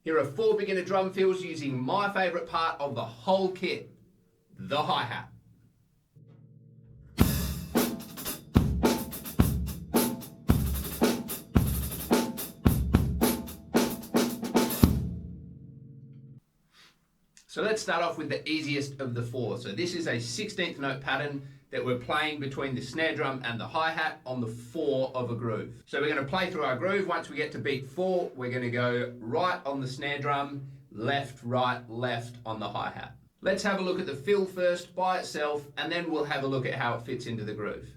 Here are 4 beginner drum fills using my favourite part of the whole kit, the hi-hat. So let's start off with the easiest of the 4. So this is a 16th note pattern that we're playing between the snare drum and the hi-hat on the 4 of a groove. So we're going to play through our groove. Once we get to beat 4, we're going to go right on the snare drum, left, right, left on the hi-hat. Let's have a look at the fill first by itself, and then we'll have a look at how it fits into the groove.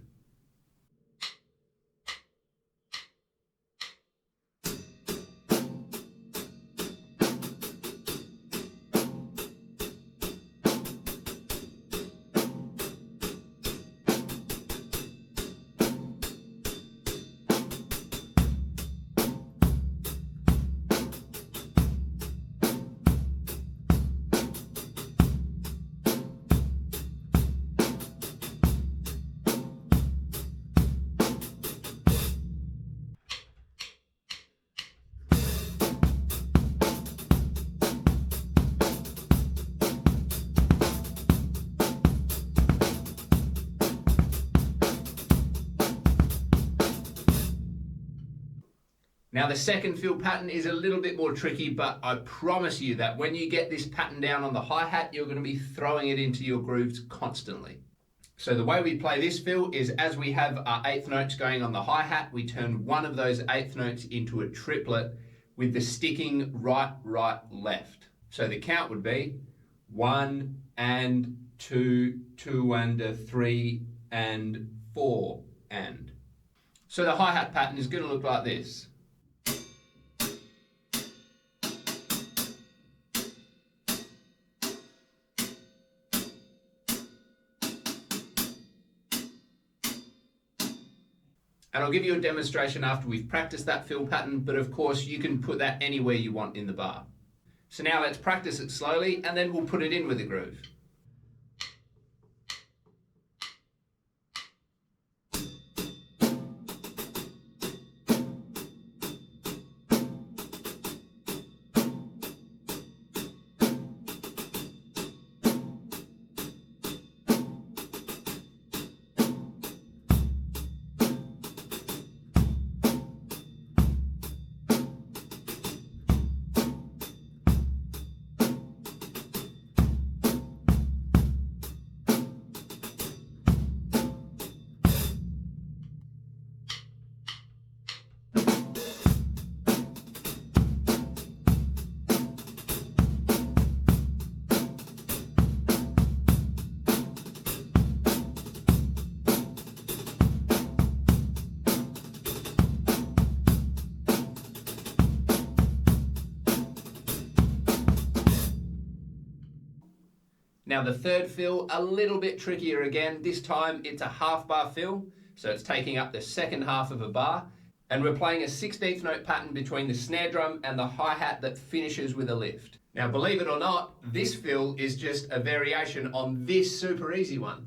Now the second fill pattern is a little bit more tricky, but I promise you that when you get this pattern down on the hi-hat, you're going to be throwing it into your grooves constantly. So the way we play this fill is as we have our 8th notes going on the hi-hat, we turn one of those 8th notes into a triplet with the sticking right, right, left. So the count would be 1 and 2, 2 and 3 and 4 and. So the hi-hat pattern is going to look like this. And I'll give you a demonstration after we've practiced that fill pattern, but of course you can put that anywhere you want in the bar. So now let's practice it slowly and then we'll put it in with the groove. Now the third fill, a little bit trickier again. This time it's a half bar fill, so it's taking up the second half of a bar, and we're playing a 16th note pattern between the snare drum and the hi-hat that finishes with a lift. Now believe it or not, this fill is just a variation on this super easy one.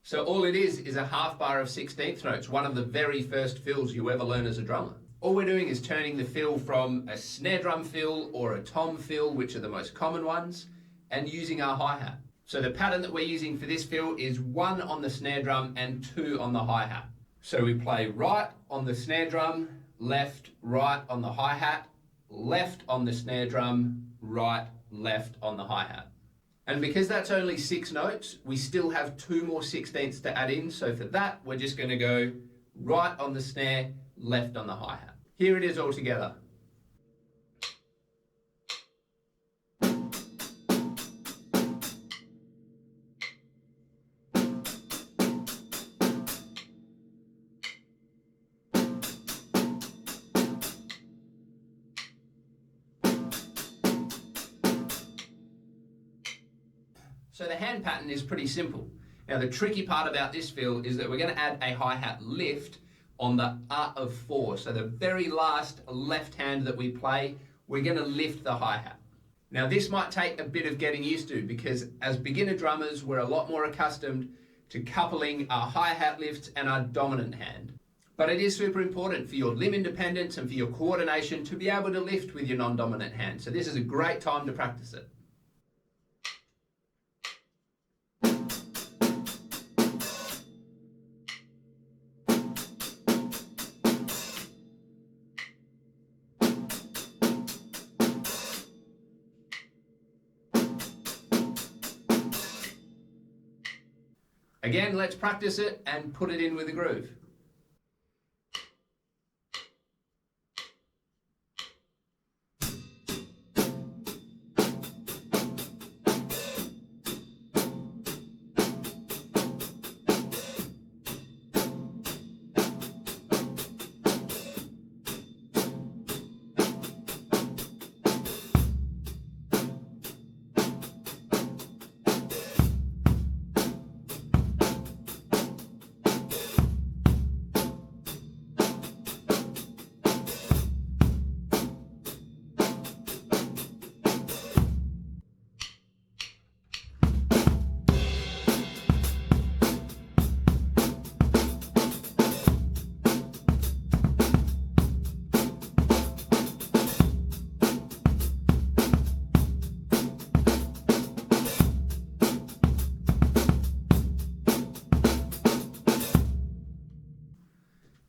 So all it is a half bar of 16th notes, one of the very first fills you ever learn as a drummer. All we're doing is turning the fill from a snare drum fill or a tom fill, which are the most common ones, and using our hi-hat. So the pattern that we're using for this fill is 1 on the snare drum and 2 on the hi-hat. So we play right on the snare drum, left, right on the hi-hat, left on the snare drum, right, left on the hi-hat. And because that's only 6 notes, we still have 2 more 16ths to add in. So for that, we're just going to go right on the snare, left on the hi-hat. Here it is all together. So the hand pattern is pretty simple. Now the tricky part about this fill is that we're going to add a hi-hat lift on the of 4. So the very last left hand that we play, we're going to lift the hi-hat. Now this might take a bit of getting used to because as beginner drummers, we're a lot more accustomed to coupling our hi-hat lift and our dominant hand. But it is super important for your limb independence and for your coordination to be able to lift with your non-dominant hand. So this is a great time to practice it. Again, let's practice it and put it in with the groove.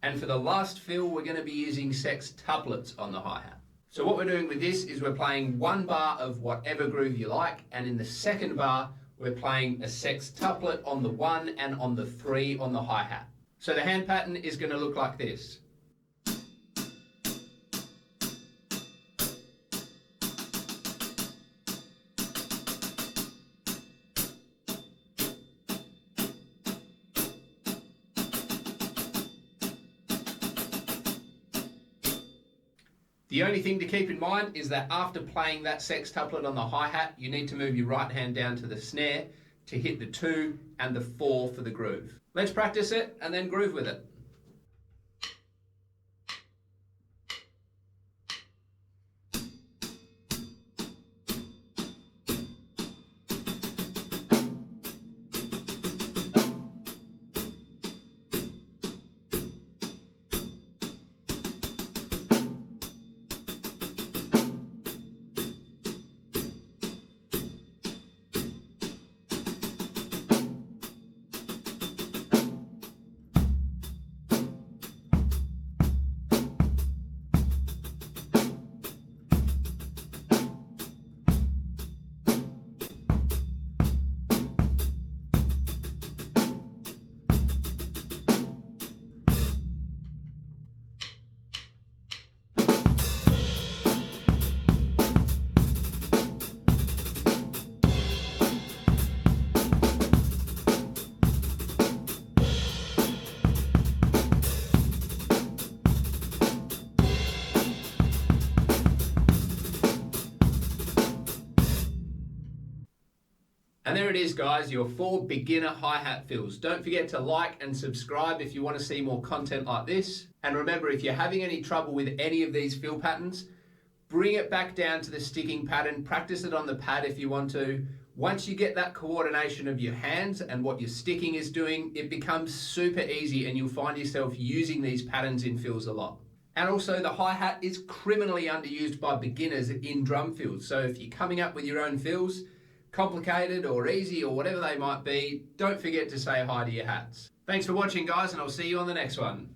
And for the last fill, we're going to be using sextuplets on the hi-hat. So what we're doing with this is we're playing one bar of whatever groove you like, and in the second bar, we're playing a sextuplet on the 1 and on the 3 on the hi-hat. So the hand pattern is going to look like this. The only thing to keep in mind is that after playing that sextuplet on the hi-hat, you need to move your right hand down to the snare to hit the 2 and the 4 for the groove. Let's practice it and then groove with it. And there it is, guys, your 4 beginner hi-hat fills. Don't forget to like and subscribe if you want to see more content like this. And remember, if you're having any trouble with any of these fill patterns, bring it back down to the sticking pattern, practice it on the pad if you want to. Once you get that coordination of your hands and what your sticking is doing, it becomes super easy and you'll find yourself using these patterns in fills a lot. And also the hi-hat is criminally underused by beginners in drum fills. So if you're coming up with your own fills, complicated or easy or whatever they might be, don't forget to say hi to your hats. Thanks for watching, guys, and I'll see you on the next one.